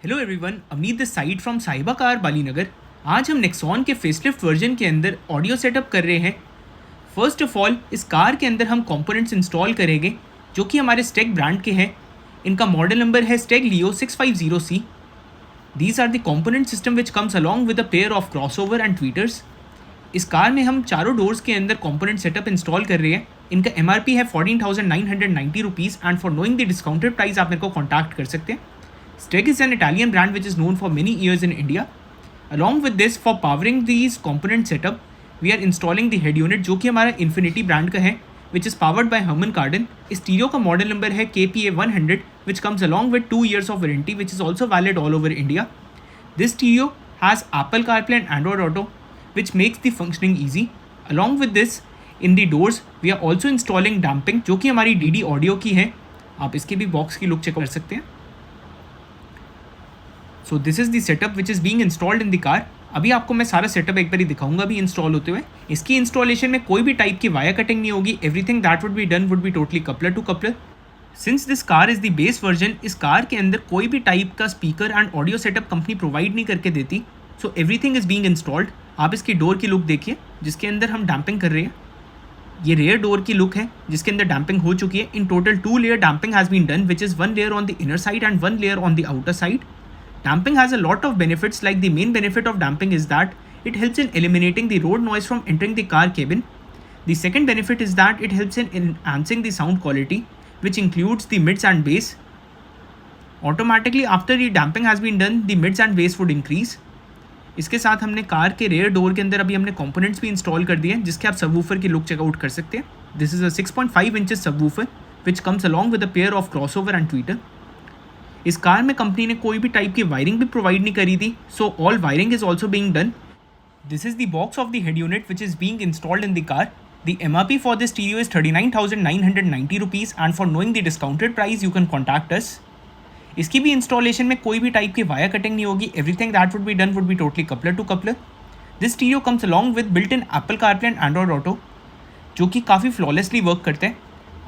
Hello everyone, Amit this side from साहिबा car बालीनगर। आज हम नेक्सॉन के फेसलिफ्ट वर्जन के अंदर ऑडियो सेटअप कर रहे हैं। फर्स्ट ऑफ ऑल, इस कार के अंदर हम कंपोनेंट्स इंस्टॉल करेंगे जो कि हमारे स्टेग ब्रांड के हैं। इनका मॉडल नंबर है Steg Leo 650C। These are the component system which comes along with a pair of crossover and tweeters. इस कार में हम चारों डोर्स के अंदर कंपोनेंट सेटअप इंस्टॉल कर रहे हैं। इनका MRP है 14,990 rupees and for knowing the discounted price आप मेरे को कॉन्टैक्ट कर सकते हैं। Steg is an Italian brand which is known for many years in India. Along with this, for powering these component setup, we are installing the head unit जो कि हमारा Infinity brand का है, which is powered by Harman Kardon. इस stereo का model number है KPA 100, which comes along with 2 years of warranty, which is also valid all over India. This stereo has Apple CarPlay and Android Auto, which makes the functioning easy. Along with this, in the doors, we are also installing damping जो कि हमारी DD Audio की है। आप इसके भी box की look check कर सकते हैं। So this is the setup which is being installed in the car. अभी आपको मैं सारा सेटअप एक बार ही दिखाऊंगा भी इंस्टॉल होते हुए। इसकी इंस्टॉलेशन में कोई भी टाइप की वायर कटिंग नहीं होगी। Everything that would be done would be totally coupler to coupler. Since this car is the base version, इस कार के अंदर कोई भी टाइप का speaker and audio setup company provide नहीं करके देती। So everything is being installed. आप इसकी डोर की लुक देखिए जिसके अंदर हम डैम्पिंग कर रहे हैं। ये रेयर डोर की लुक है जिसके अंदर डैम्पिंग हो चुकी है। In total 2 layer damping has been done, which is 1 layer on the inner side and 1 layer on the outer side. Damping has a lot of benefits, like the main benefit of damping is that it helps in eliminating the road noise from entering the car cabin. The second benefit is that it helps in enhancing the sound quality, which includes the mids and bass. Automatically after the damping has been done, the mids and bass would increase. इसके साथ हमने car के rare door के अंदर अभी हमने components भी install कर दिए हैं जिसके आप सबवूफर की लुक चेकआउट कर सकते हैं। This is a 6.5 inches subwoofer which comes along with a pair of crossover and Twitter. इस कार में कंपनी ने कोई भी टाइप की वायरिंग भी प्रोवाइड नहीं करी थी, so all wiring is also being done. This is the box of the head unit which is being installed in the car. The MRP for this stereo is 39,990 rupees and for knowing the discounted price you can contact us. इसकी भी installation में कोई भी type की wire cutting नहीं होगी। Everything that would be done would be totally coupler to coupler. This stereo comes along with built in Apple CarPlay and Android Auto जो कि काफ़ी फ्लॉलेसली वर्क करते हैं।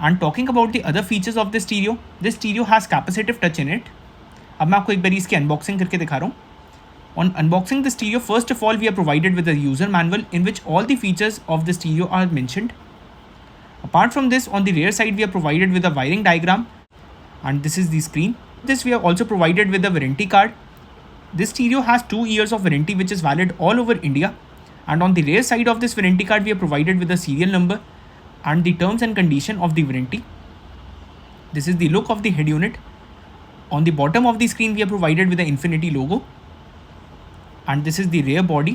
And talking about the other features of this stereo has capacitive touch in it. अब मैं आपको एक बार इसकी अनबॉक्सिंग करके दिखा रहा हूँ। On unboxing the stereo, first of all we are provided with a user manual in which all the features of the stereo are mentioned. Apart from this, on the rear side we are provided with a wiring diagram and this is the screen. This we are also provided with a warranty card. This stereo has 2 years of warranty which is valid all over India, and on the rear side of this warranty card we are provided with a serial number and the terms and condition of the warranty. This is the look of the head unit. On the bottom of the screen we are provided with the Infinity logo, and this is the rear body.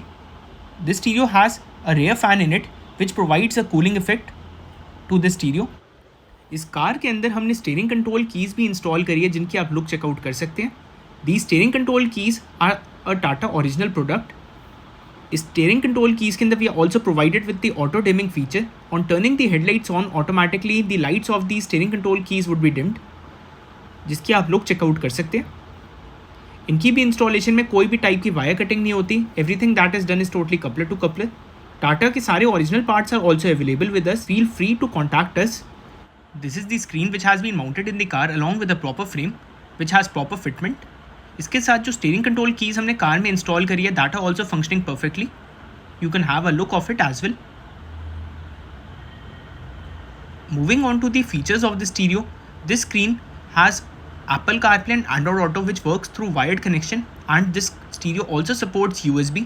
This stereo has a rear fan in it which provides a cooling effect to this stereo. इस car के अंदर हमने steering control keys भी install करी है जिनकी आप look check out कर सकते हैं। The steering control keys are a Tata original product. इस स्टीयरिंग कंट्रोल कीज़ के अंदर we are also provided with the auto dimming feature. On turning the headlights on, automatically the lights of the steering control keys would be dimmed, जिसकी आप look check out कर सकते हैं। इनकी भी इंस्टॉलेशन में कोई भी टाइप की वायर कटिंग नहीं होती। Everything that is done is totally coupler to coupler. Tata के सारे original parts are also available with us. Feel free to contact us. This is the screen which has been mounted in the car along with a proper frame which has proper fitment. इसके साथ जो steering control keys हमने car में install करी है that are also functioning perfectly. You can have a look of it as well. Moving on to the features of the stereo, this screen has Apple CarPlay and Android Auto which works through wired connection, and this stereo also supports USB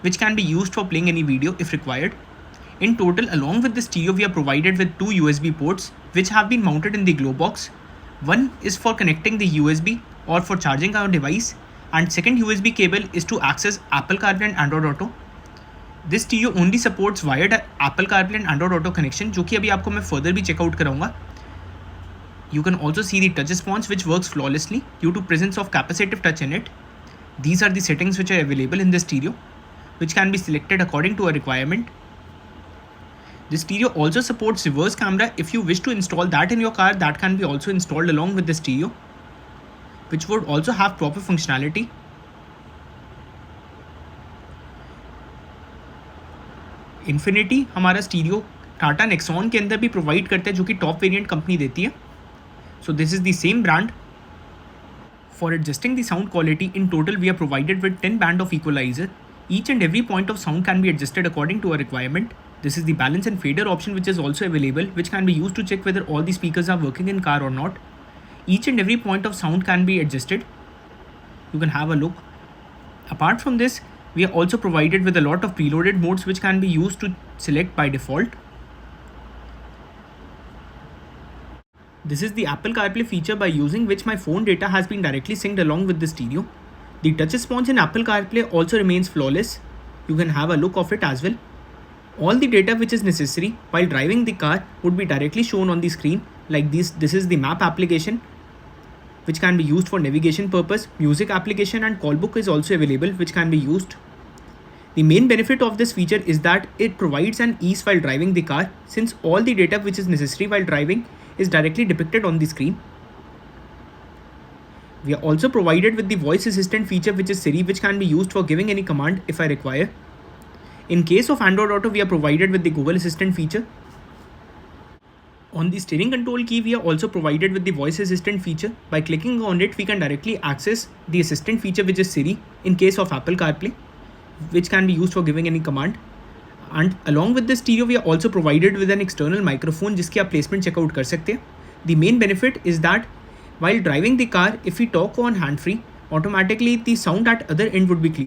which can be used for playing any video if required. In total, along with the stereo we are provided with 2 USB ports which have been mounted in the glow box. One is for connecting the USB or for charging our device, and second USB cable is to access Apple CarPlay and Android Auto. This stereo only supports wired Apple CarPlay and Android Auto connection, जो कि अभी आपको मैं further भी checkout कराऊंगा। You can also see the touch response which works flawlessly due to presence of capacitive touch in it. These are the settings which are available in the stereo which can be selected according to a requirement. The stereo also supports reverse camera. If you wish to install that in your car, that can be also installed along with the stereo, which would also have proper functionality. Infinity हमारा stereo Tata Nexon के अंदर भी provide करता है जो कि top variant company देती है। So this is the same brand. For adjusting the sound quality, in total we are provided with 10 band of equalizer. Each and every point of sound can be adjusted according to a requirement. This is the balance and fader option which is also available, which can be used to check whether all the speakers are working in car or not. Each and every point of sound can be adjusted. You can have a look. Apart from this, we are also provided with a lot of preloaded modes which can be used to select by default. This is the Apple CarPlay feature by using which my phone data has been directly synced along with the stereo. The touch response in Apple CarPlay also remains flawless. You can have a look of it as well. All the data which is necessary while driving the car would be directly shown on the screen like this. This is the map application which can be used for navigation purpose. Music application and call book is also available which can be used. The main benefit of this feature is that it provides an ease while driving the car, since all the data which is necessary while driving is directly depicted on the screen. We are also provided with the voice assistant feature which is Siri, which can be used for giving any command if I require. In case of Android Auto, we are provided with the Google Assistant feature. On the steering control key, we are also provided with the voice assistant feature. By clicking on it, we can directly access the assistant feature which is Siri in case of Apple CarPlay, which can be used for giving any command. And along with the stereo, we are also provided with an external microphone जिसकी आप placement check out कर सकते हैं. The main benefit is that while driving the car, if we talk on hand free, automatically the sound at other end would be clear.